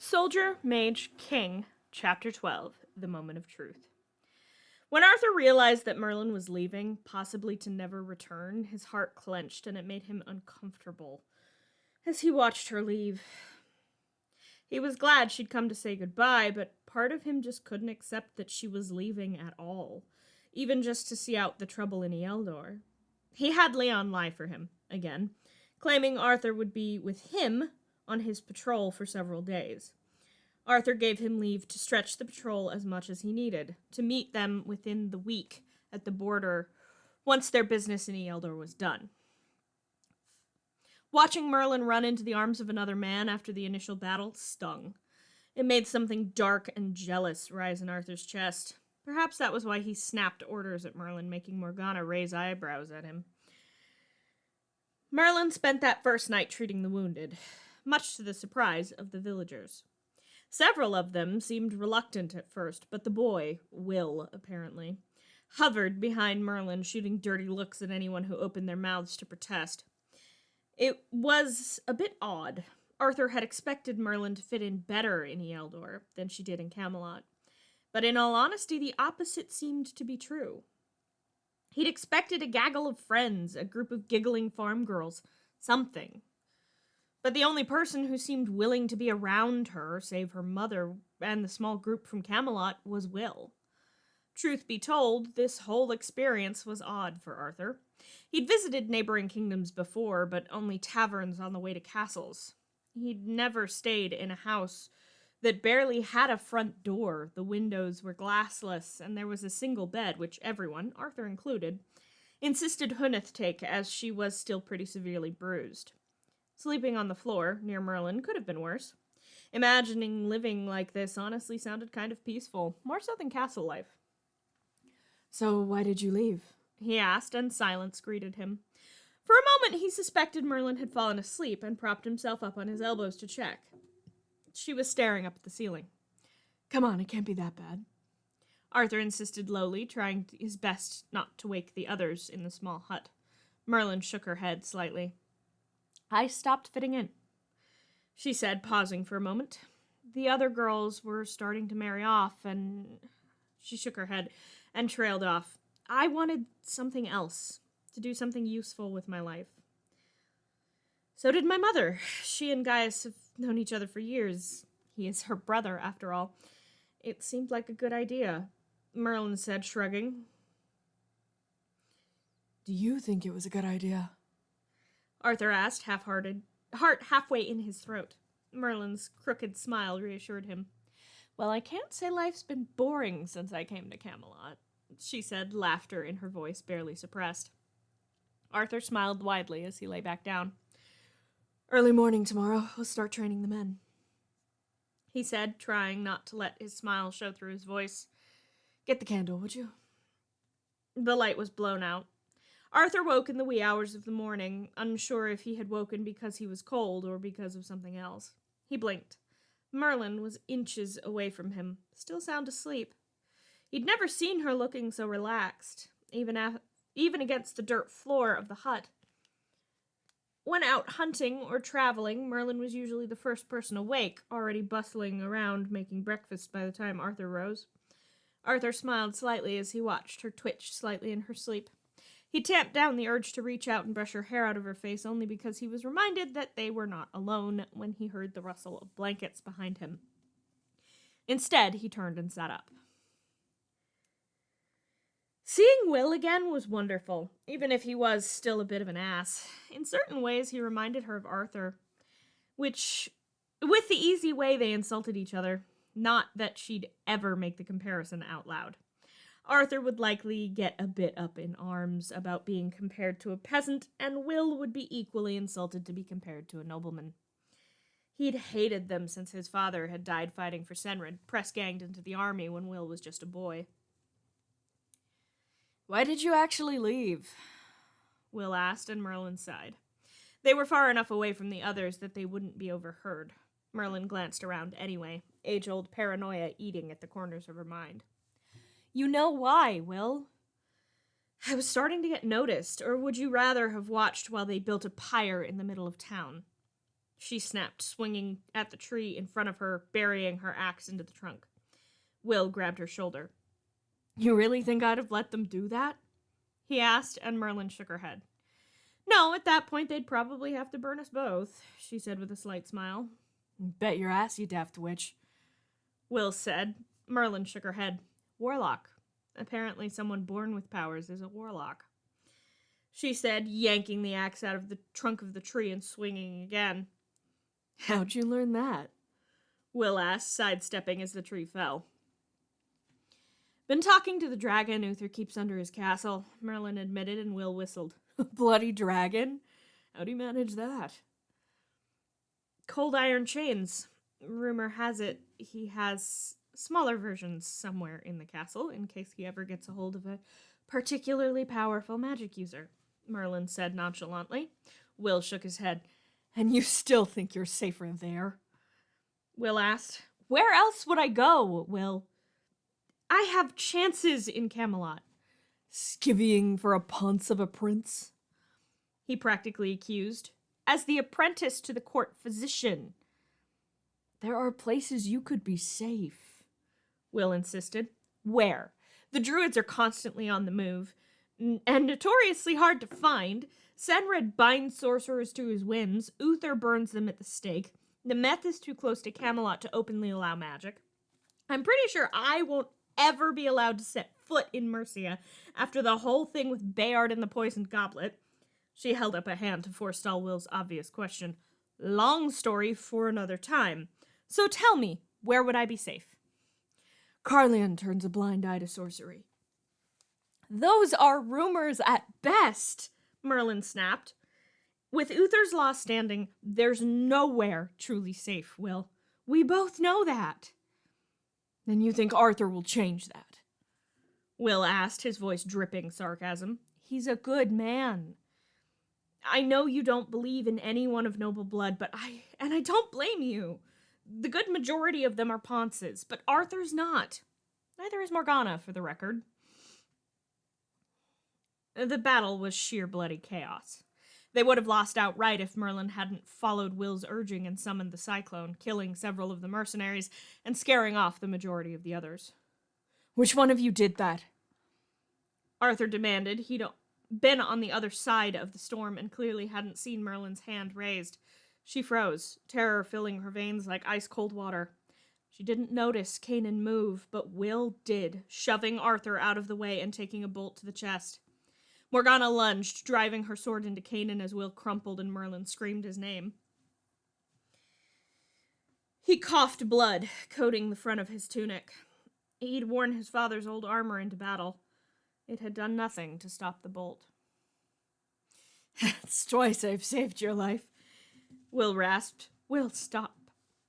Soldier, Mage, King, Chapter 12, The Moment of Truth. When Arthur realized that Merlin was leaving, possibly to never return, his heart clenched and it made him uncomfortable as he watched her leave. He was glad she'd come to say goodbye, but part of him just couldn't accept that she was leaving at all, even just to see out the trouble in Eldor. He had Leon lie for him, again, claiming Arthur would be with him on his patrol for several days. Arthur gave him leave to stretch the patrol as much as he needed, to meet them within the week at the border once their business in Eldor was done. Watching Merlin run into the arms of another man after the initial battle stung. It made something dark and jealous rise in Arthur's chest. Perhaps that was why he snapped orders at Merlin, making Morgana raise eyebrows at him. Merlin spent that first night treating the wounded, much to the surprise of the villagers. Several of them seemed reluctant at first, but the boy, Will, apparently, hovered behind Merlin, shooting dirty looks at anyone who opened their mouths to protest. It was a bit odd. Arthur had expected Merlin to fit in better in Eldor than she did in Camelot. But in all honesty, the opposite seemed to be true. He'd expected a gaggle of friends, a group of giggling farm girls, something. But the only person who seemed willing to be around her, save her mother and the small group from Camelot, was Will. Truth be told, this whole experience was odd for Arthur. He'd visited neighboring kingdoms before, but only taverns on the way to castles. He'd never stayed in a house that barely had a front door. The windows were glassless, and there was a single bed, which everyone, Arthur included, insisted Huneth take, as she was still pretty severely bruised. Sleeping on the floor, near Merlin, could have been worse. Imagining living like this honestly sounded kind of peaceful, more so than castle life. "So why did you leave?" he asked, and silence greeted him. For a moment he suspected Merlin had fallen asleep and propped himself up on his elbows to check. She was staring up at the ceiling. "Come on, it can't be that bad." Arthur insisted lowly, trying his best not to wake the others in the small hut. Merlin shook her head slightly. "I stopped fitting in," she said, pausing for a moment. "The other girls were starting to marry off, and..." She shook her head and trailed off. "I wanted something else, to do something useful with my life." So did my mother. She and Gaius have known each other for years. He is her brother, after all. It seemed like a good idea, Merlin said, shrugging. "Do you think it was a good idea?" Arthur asked, half-hearted, heart halfway in his throat. Merlin's crooked smile reassured him. "Well, I can't say life's been boring since I came to Camelot," she said, laughter in her voice barely suppressed. Arthur smiled widely as he lay back down. "Early morning tomorrow, we'll start training the men," he said, trying not to let his smile show through his voice. "Get the candle, would you?" The light was blown out. Arthur woke in the wee hours of the morning, unsure if he had woken because he was cold or because of something else. He blinked. Merlin was inches away from him, still sound asleep. He'd never seen her looking so relaxed, even against the dirt floor of the hut. When out hunting or traveling, Merlin was usually the first person awake, already bustling around making breakfast by the time Arthur rose. Arthur smiled slightly as he watched her twitch slightly in her sleep. He tamped down the urge to reach out and brush her hair out of her face only because he was reminded that they were not alone when he heard the rustle of blankets behind him. Instead, he turned and sat up. Seeing Will again was wonderful, even if he was still a bit of an ass. In certain ways, he reminded her of Arthur, with the easy way they insulted each other. Not that she'd ever make the comparison out loud. Arthur would likely get a bit up in arms about being compared to a peasant, and Will would be equally insulted to be compared to a nobleman. He'd hated them since his father had died fighting for Senred, press-ganged into the army when Will was just a boy. "Why did you actually leave?" Will asked, and Merlin sighed. They were far enough away from the others that they wouldn't be overheard. Merlin glanced around anyway, age-old paranoia eating at the corners of her mind. "You know why, Will?" "I was starting to get noticed, or would you rather have watched while they built a pyre in the middle of town?" she snapped, swinging at the tree in front of her, burying her axe into the trunk. Will grabbed her shoulder. You really think I'd have let them do that? He asked, and Merlin shook her head. No, at that point they'd probably have to burn us both, she said with a slight smile. Bet your ass, you daft witch. Will said. Merlin shook her head. Warlock. Apparently someone born with powers is a warlock. She said, yanking the axe out of the trunk of the tree and swinging again. How'd you learn that? Will asked, sidestepping as the tree fell. Been talking to the dragon Uther keeps under his castle, Merlin admitted, and Will whistled. Bloody dragon? How'd he manage that? Cold iron chains. Rumor has it he has smaller versions somewhere in the castle, in case he ever gets a hold of a particularly powerful magic user, Merlin said nonchalantly. Will shook his head. And you still think you're safer there? Will asked. Where else would I go, Will? I have chances in Camelot. Skivvying for a ponce of a prince? He practically accused. As the apprentice to the court physician. There are places you could be safe, Will insisted. Where? The druids are constantly on the move, and notoriously hard to find. Senred binds sorcerers to his whims. Uther burns them at the stake. The Meth is too close to Camelot to openly allow magic. I'm pretty sure I won't ever be allowed to set foot in Mercia after the whole thing with Bayard and the poisoned goblet. She held up a hand to forestall Will's obvious question. Long story for another time. So tell me, where would I be safe? Carlion turns a blind eye to sorcery. Those are rumors at best, Merlin snapped. With Uther's law standing, there's nowhere truly safe, Will. We both know that. Then you think Arthur will change that? Will asked, his voice dripping sarcasm. He's a good man. I know you don't believe in anyone of noble blood, but I don't blame you. The good majority of them are Ponces, but Arthur's not. Neither is Morgana, for the record. The battle was sheer bloody chaos. They would have lost outright if Merlin hadn't followed Will's urging and summoned the cyclone, killing several of the mercenaries and scaring off the majority of the others. Which one of you did that? Arthur demanded. He'd been on the other side of the storm and clearly hadn't seen Merlin's hand raised. She froze, terror filling her veins like ice-cold water. She didn't notice Kanan move, but Will did, shoving Arthur out of the way and taking a bolt to the chest. Morgana lunged, driving her sword into Kanan as Will crumpled and Merlin screamed his name. He coughed blood, coating the front of his tunic. He'd worn his father's old armor into battle. It had done nothing to stop the bolt. It's twice I've saved your life. Will rasped. Will, stop.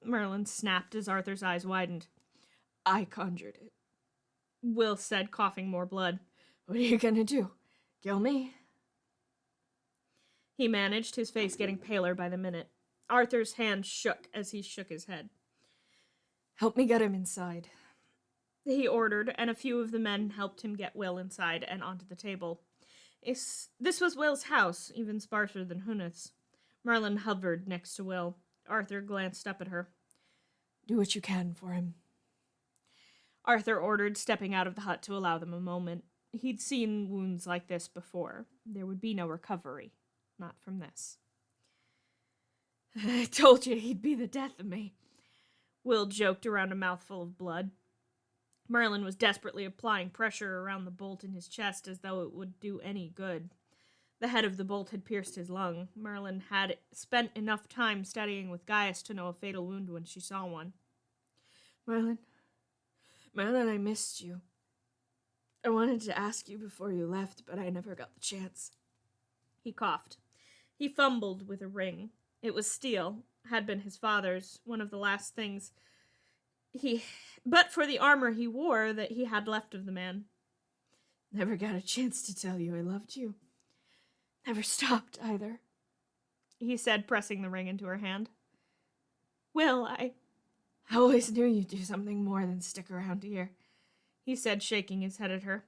Merlin snapped as Arthur's eyes widened. I conjured it, Will said, coughing more blood. What are you gonna do? Kill me? He managed, his face getting paler by the minute. Arthur's hand shook as he shook his head. Help me get him inside, he ordered, and a few of the men helped him get Will inside and onto the table. This was Will's house, even sparser than Huneth's. Merlin hovered next to Will. Arthur glanced up at her. Do what you can for him, Arthur ordered, stepping out of the hut to allow them a moment. He'd seen wounds like this before. There would be no recovery. Not from this. I told you he'd be the death of me, Will joked around a mouthful of blood. Merlin was desperately applying pressure around the bolt in his chest as though it would do any good. The head of the bolt had pierced his lung. Merlin had spent enough time studying with Gaius to know a fatal wound when she saw one. Merlin, I missed you. I wanted to ask you before you left, but I never got the chance. He coughed. He fumbled with a ring. It was steel, had been his father's, one of the last things but for the armor he wore that he had left of the man. Never got a chance to tell you I loved you. Never stopped, either, he said, pressing the ring into her hand. Will, I always knew you'd do something more than stick around here, he said, shaking his head at her.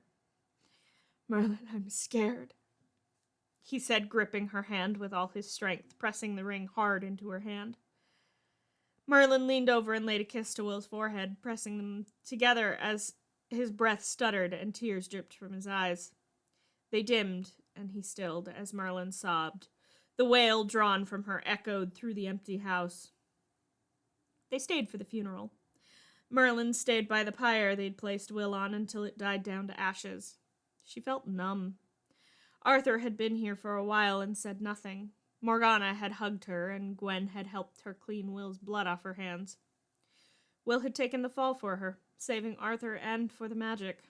Merlin, I'm scared. he said, gripping her hand with all his strength, pressing the ring hard into her hand. Merlin leaned over and laid a kiss to Will's forehead, pressing them together as his breath stuttered and tears dripped from his eyes. They dimmed, and he stilled as Merlin sobbed. The wail drawn from her echoed through the empty house. They stayed for the funeral. Merlin stayed by the pyre they'd placed Will on until it died down to ashes. She felt numb. Arthur had been here for a while and said nothing. Morgana had hugged her, and Gwen had helped her clean Will's blood off her hands. Will had taken the fall for her, saving Arthur and for the magic.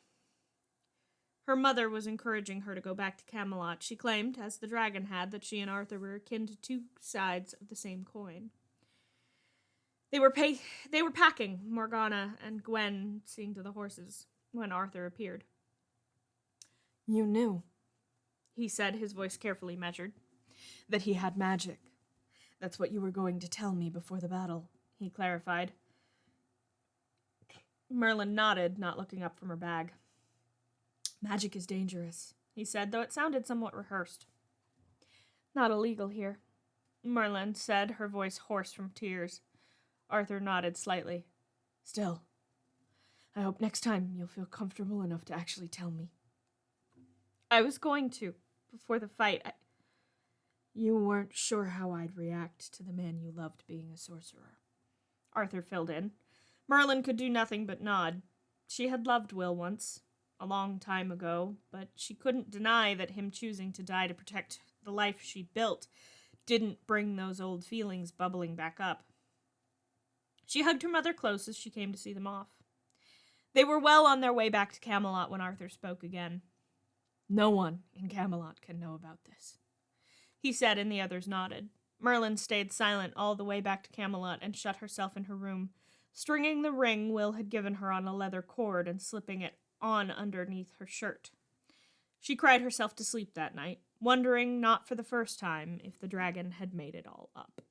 Her mother was encouraging her to go back to Camelot. She claimed, as the dragon had, that she and Arthur were akin to two sides of the same coin. They were packing, Morgana and Gwen seeing to the horses, when Arthur appeared. You knew, he said, his voice carefully measured. that he had magic. That's what you were going to tell me before the battle, he clarified. Merlin nodded, not looking up from her bag. Magic is dangerous, he said, though it sounded somewhat rehearsed. Not illegal here, Merlin said, her voice hoarse from tears. Arthur nodded slightly. Still, I hope next time you'll feel comfortable enough to actually tell me. I was going to, before the fight. You weren't sure how I'd react to the man you loved being a sorcerer, Arthur filled in. Merlin could do nothing but nod. She had loved Will once, a long time ago, but she couldn't deny that him choosing to die to protect the life she'd built didn't bring those old feelings bubbling back up. She hugged her mother close as she came to see them off. They were well on their way back to Camelot when Arthur spoke again. No one in Camelot can know about this, he said, and the others nodded. Merlin stayed silent all the way back to Camelot and shut herself in her room, stringing the ring Will had given her on a leather cord and slipping it on underneath her shirt. She cried herself to sleep that night, wondering, not for the first time, if the dragon had made it all up.